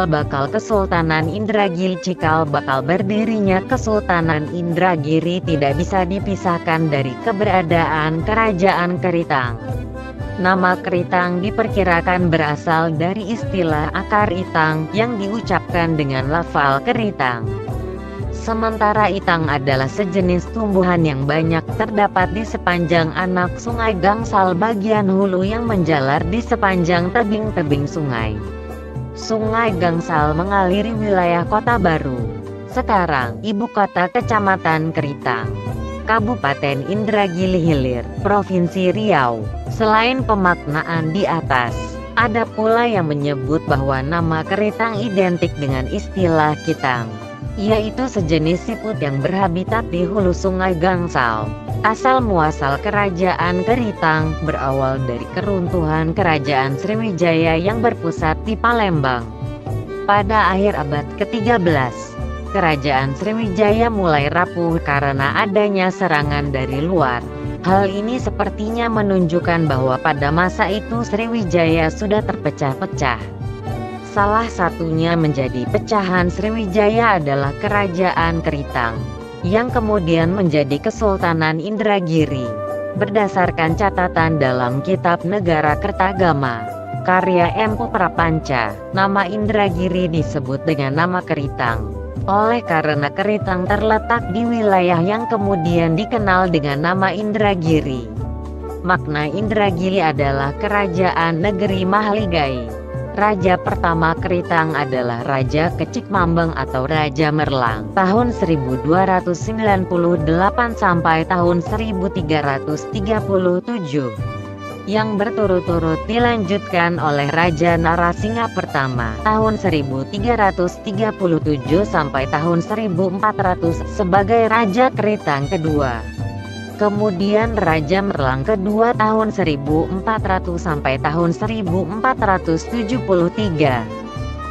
cikal bakal Kesultanan Indragiri. Cikal bakal berdirinya Kesultanan Indragiri tidak bisa dipisahkan dari keberadaan Kerajaan Keritang. Nama Keritang diperkirakan berasal dari istilah akar itang yang diucapkan dengan lafal keritang. Sementara itang adalah sejenis tumbuhan yang banyak terdapat di sepanjang anak sungai Gangsal bagian hulu yang menjalar di sepanjang tebing-tebing sungai. Sungai Gangsal mengaliri wilayah Kota Baru, sekarang ibu kota Kecamatan Keritang, Kabupaten Indragiri Hilir, Provinsi Riau. Selain pemaknaan di atas, ada pula yang menyebut bahwa nama Keritang identik dengan istilah kitang, yaitu sejenis siput yang berhabitat di hulu sungai Gangsal. Asal muasal Kerajaan Keritang berawal dari keruntuhan Kerajaan Sriwijaya yang berpusat di Palembang. Pada akhir abad ke-13, Kerajaan Sriwijaya mulai rapuh karena adanya serangan dari luar. Hal ini sepertinya menunjukkan bahwa pada masa itu Sriwijaya sudah terpecah-pecah. Salah satunya menjadi pecahan Sriwijaya adalah Kerajaan Keritang, yang kemudian menjadi Kesultanan Indragiri. Berdasarkan catatan dalam Kitab Negara Kertagama, karya Empu Prapanca, nama Indragiri disebut dengan nama Keritang, oleh karena Keritang terletak di wilayah yang kemudian dikenal dengan nama Indragiri. Makna Indragiri adalah Kerajaan Negeri Mahligai. Raja pertama Keritang adalah Raja Kecik Mambeng atau Raja Merlang tahun 1298 sampai tahun 1337, yang berturut-turut dilanjutkan oleh Raja Narasingha pertama tahun 1337 sampai tahun 1400 sebagai Raja Keritang kedua. Kemudian Raja Merlang kedua tahun 1400 sampai tahun 1473.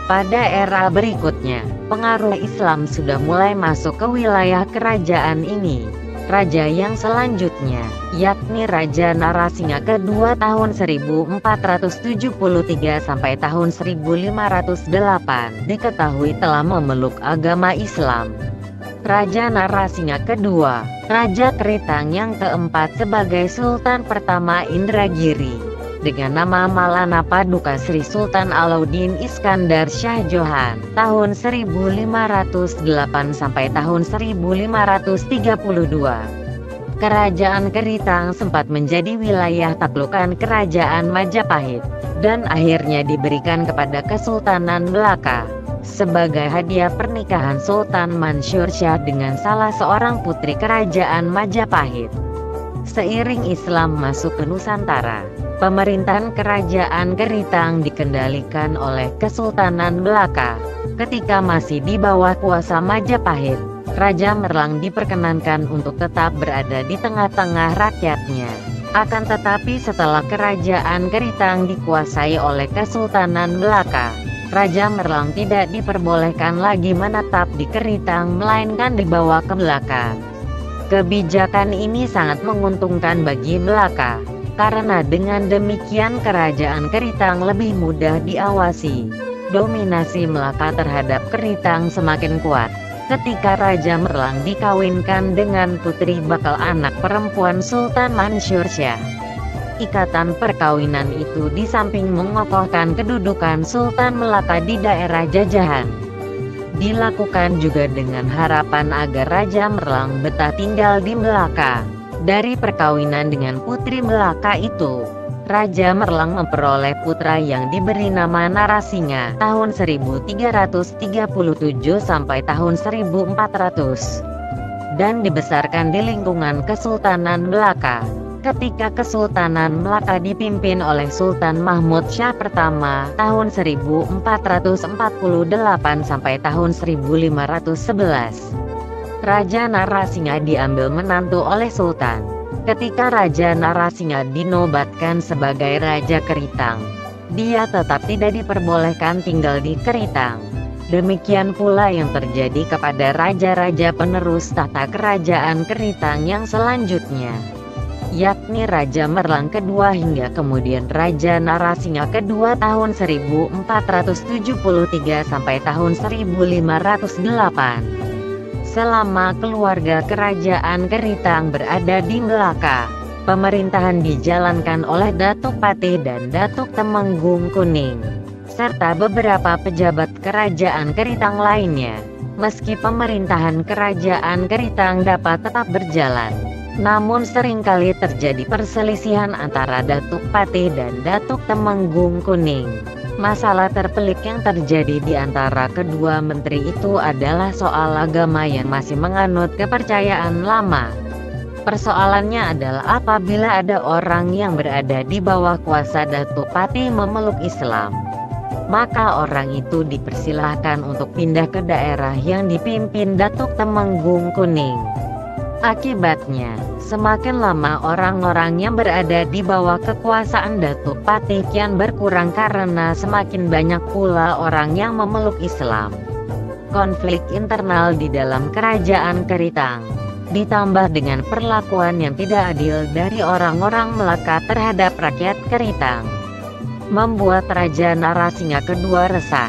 Pada era berikutnya, pengaruh Islam sudah mulai masuk ke wilayah kerajaan ini. Raja yang selanjutnya, yakni Raja Narasingha kedua tahun 1473 sampai tahun 1508, diketahui telah memeluk agama Islam. Raja Narasingha kedua, Raja Keritang yang keempat sebagai Sultan pertama Indragiri, dengan nama Malana Paduka Sri Sultan Alauddin Iskandar Shah Johan, tahun 1508 sampai tahun 1532. Kerajaan Keritang sempat menjadi wilayah taklukan Kerajaan Majapahit, dan akhirnya diberikan kepada Kesultanan Melaka sebagai hadiah pernikahan Sultan Mansur Shah dengan salah seorang putri Kerajaan Majapahit. Seiring Islam masuk ke Nusantara, pemerintahan Kerajaan Keritang dikendalikan oleh Kesultanan Melaka. Ketika masih di bawah kuasa Majapahit, Raja Merlang diperkenankan untuk tetap berada di tengah-tengah rakyatnya. Akan tetapi setelah Kerajaan Keritang dikuasai oleh Kesultanan Melaka, Raja Merlang tidak diperbolehkan lagi menetap di Keritang melainkan dibawa ke Melaka. Kebijakan ini sangat menguntungkan bagi Melaka, karena dengan demikian Kerajaan Keritang lebih mudah diawasi. Dominasi Melaka terhadap Keritang semakin kuat ketika Raja Merlang dikawinkan dengan putri bakal anak perempuan Sultan Mansur Shah. Ikatan perkawinan itu di samping mengokohkan kedudukan Sultan Melaka di daerah jajahan, dilakukan juga dengan harapan agar Raja Merlang betah tinggal di Melaka. Dari perkawinan dengan putri Melaka itu, Raja Merlang memperoleh putra yang diberi nama Narasingha tahun 1337 sampai tahun 1400, dan dibesarkan di lingkungan Kesultanan Melaka. Ketika Kesultanan Melaka dipimpin oleh Sultan Mahmud Shah pertama tahun 1448 sampai tahun 1511, Raja Narasingha diambil menantu oleh Sultan. Ketika Raja Narasingha dinobatkan sebagai Raja Keritang, dia tetap tidak diperbolehkan tinggal di Keritang. Demikian pula yang terjadi kepada raja-raja penerus tahta Kerajaan Keritang yang selanjutnya, yakni Raja Merlang kedua hingga kemudian Raja Narasingha kedua tahun 1473 sampai tahun 1508. Selama keluarga kerajaan Keritang berada di Melaka, pemerintahan dijalankan oleh Datuk Patih dan Datuk Temenggung Kuning, serta beberapa pejabat kerajaan Keritang lainnya. Meski pemerintahan kerajaan Keritang dapat tetap berjalan, namun seringkali terjadi perselisihan antara Datuk Patih dan Datuk Temenggung Kuning. Masalah terpelik yang terjadi di antara kedua menteri itu adalah soal agama yang masih menganut kepercayaan lama. Persoalannya adalah apabila ada orang yang berada di bawah kuasa Datuk Patih memeluk Islam, maka orang itu dipersilahkan untuk pindah ke daerah yang dipimpin Datuk Temenggung Kuning. Akibatnya, semakin lama orang-orang yang berada di bawah kekuasaan Datuk Patih kian berkurang karena semakin banyak pula orang yang memeluk Islam. Konflik internal di dalam kerajaan Keritang, ditambah dengan perlakuan yang tidak adil dari orang-orang Melaka terhadap rakyat Keritang, membuat Raja Narasingha kedua resah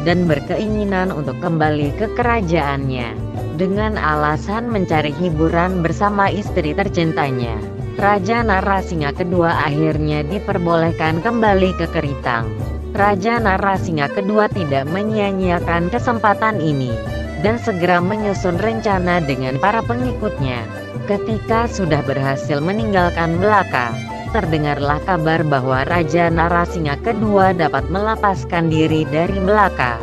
dan berkeinginan untuk kembali ke kerajaannya. Dengan alasan mencari hiburan bersama istri tercintanya, Raja Narasingha kedua akhirnya diperbolehkan kembali ke Keritang. Raja Narasingha kedua tidak menyia-nyiakan kesempatan ini, dan segera menyusun rencana dengan para pengikutnya. Ketika sudah berhasil meninggalkan Melaka, terdengarlah kabar bahwa Raja Narasingha kedua dapat melepaskan diri dari Melaka.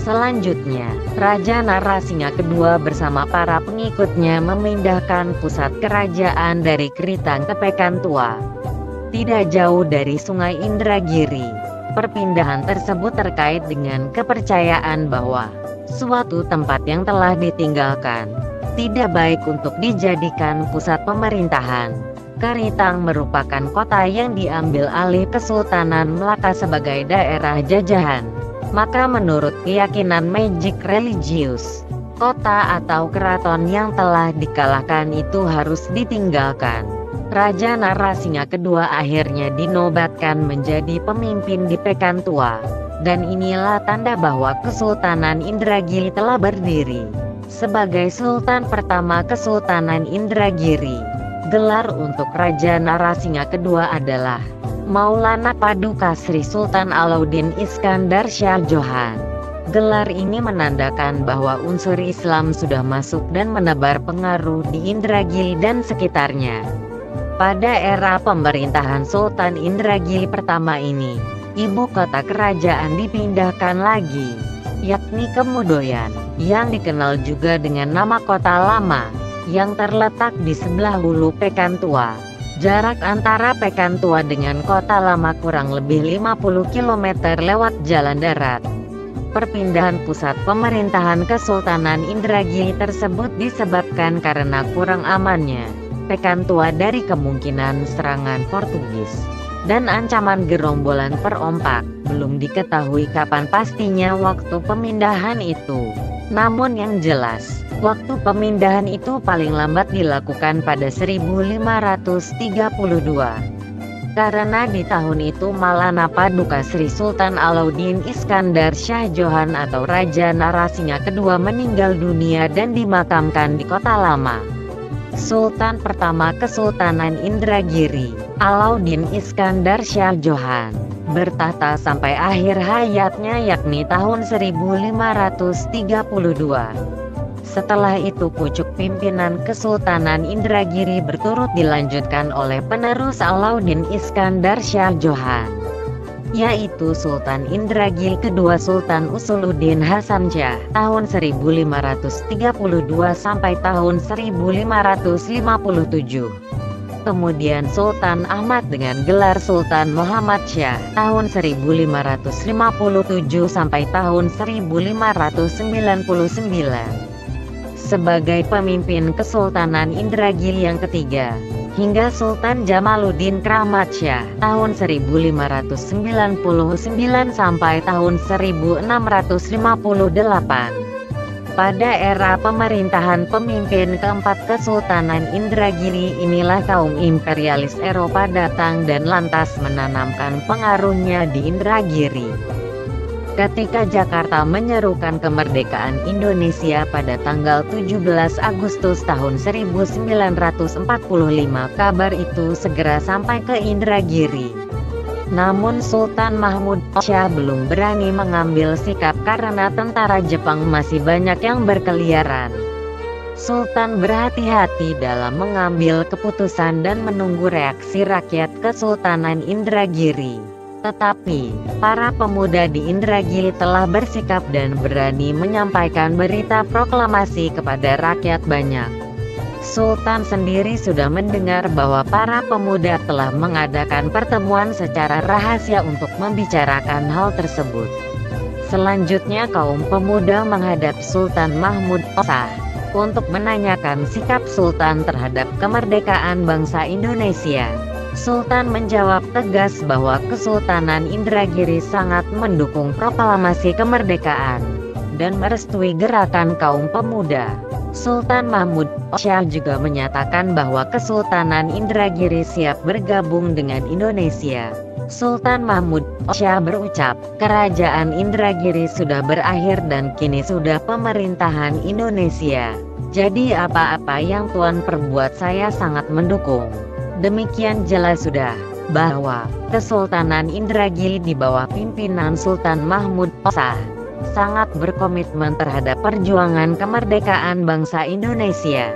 Selanjutnya, Raja Narasingha kedua bersama para pengikutnya memindahkan pusat kerajaan dari Keritang ke Pekantua, tidak jauh dari Sungai Indragiri. Perpindahan tersebut terkait dengan kepercayaan bahwa suatu tempat yang telah ditinggalkan tidak baik untuk dijadikan pusat pemerintahan. Keritang merupakan kota yang diambil alih Kesultanan Melaka sebagai daerah jajahan. Maka menurut keyakinan magic religius, kota atau keraton yang telah dikalahkan itu harus ditinggalkan. Raja Narasingha kedua akhirnya dinobatkan menjadi pemimpin di Pekantua, dan inilah tanda bahwa Kesultanan Indragiri telah berdiri. Sebagai Sultan pertama Kesultanan Indragiri, gelar untuk Raja Narasingha kedua adalah Maulana Paduka Sri Sultan Alauddin Iskandar Shah Johan. Gelar ini menandakan bahwa unsur Islam sudah masuk dan menebar pengaruh di Indragiri dan sekitarnya. Pada era pemerintahan Sultan Indragiri pertama ini, ibu kota kerajaan dipindahkan lagi, yakni ke Mudoyan, yang dikenal juga dengan nama Kota Lama, yang terletak di sebelah hulu Pekantua. Jarak antara Pekantua dengan Kota Lama kurang lebih 50 km lewat jalan darat. Perpindahan pusat pemerintahan Kesultanan Indragiri tersebut disebabkan karena kurang amannya Pekantua dari kemungkinan serangan Portugis dan ancaman gerombolan perompak. Belum diketahui kapan pastinya waktu pemindahan itu. Namun yang jelas, waktu pemindahan itu paling lambat dilakukan pada 1532. Karena di tahun itu Maulana Paduka Sri Sultan Alauddin Iskandar Shah Johan atau Raja Narasingha kedua meninggal dunia dan dimakamkan di Kota Lama. Sultan pertama Kesultanan Indragiri, Alauddin Iskandar Shah Johan, bertahta sampai akhir hayatnya yakni tahun 1532. Setelah itu pucuk pimpinan Kesultanan Indragiri berturut dilanjutkan oleh penerus Alauddin Iskandar Shah Johan, yaitu Sultan Indragiri kedua Sultan Usuluddin Hasan Shah tahun 1532 sampai tahun 1557. Kemudian Sultan Ahmad dengan gelar Sultan Muhammad Shah tahun 1557 sampai tahun 1599. Sebagai pemimpin Kesultanan Indragiri yang ketiga, hingga Sultan Jamaluddin Keramat Shah tahun 1599 sampai tahun 1658. Pada era pemerintahan pemimpin keempat Kesultanan Indragiri inilah kaum imperialis Eropa datang dan lantas menanamkan pengaruhnya di Indragiri. Ketika Jakarta menyerukan kemerdekaan Indonesia pada tanggal 17 Agustus tahun 1945, kabar itu segera sampai ke Indragiri. Namun Sultan Mahmud Shah belum berani mengambil sikap karena tentara Jepang masih banyak yang berkeliaran. Sultan berhati-hati dalam mengambil keputusan dan menunggu reaksi rakyat Kesultanan Indragiri. Tetapi, para pemuda di Indragiri telah bersikap dan berani menyampaikan berita proklamasi kepada rakyat banyak. Sultan sendiri sudah mendengar bahwa para pemuda telah mengadakan pertemuan secara rahasia untuk membicarakan hal tersebut. Selanjutnya kaum pemuda menghadap Sultan Mahmud Shah untuk menanyakan sikap Sultan terhadap kemerdekaan bangsa Indonesia. Sultan menjawab tegas bahwa Kesultanan Indragiri sangat mendukung proklamasi kemerdekaan dan merestui gerakan kaum pemuda. Sultan Mahmud Shah juga menyatakan bahwa Kesultanan Indragiri siap bergabung dengan Indonesia. Sultan Mahmud Shah berucap, "Kerajaan Indragiri sudah berakhir dan kini sudah pemerintahan Indonesia. Jadi apa-apa yang Tuan perbuat saya sangat mendukung." Demikian jelas sudah bahwa Kesultanan Indragiri di bawah pimpinan Sultan Mahmud Shah sangat berkomitmen terhadap perjuangan kemerdekaan bangsa Indonesia.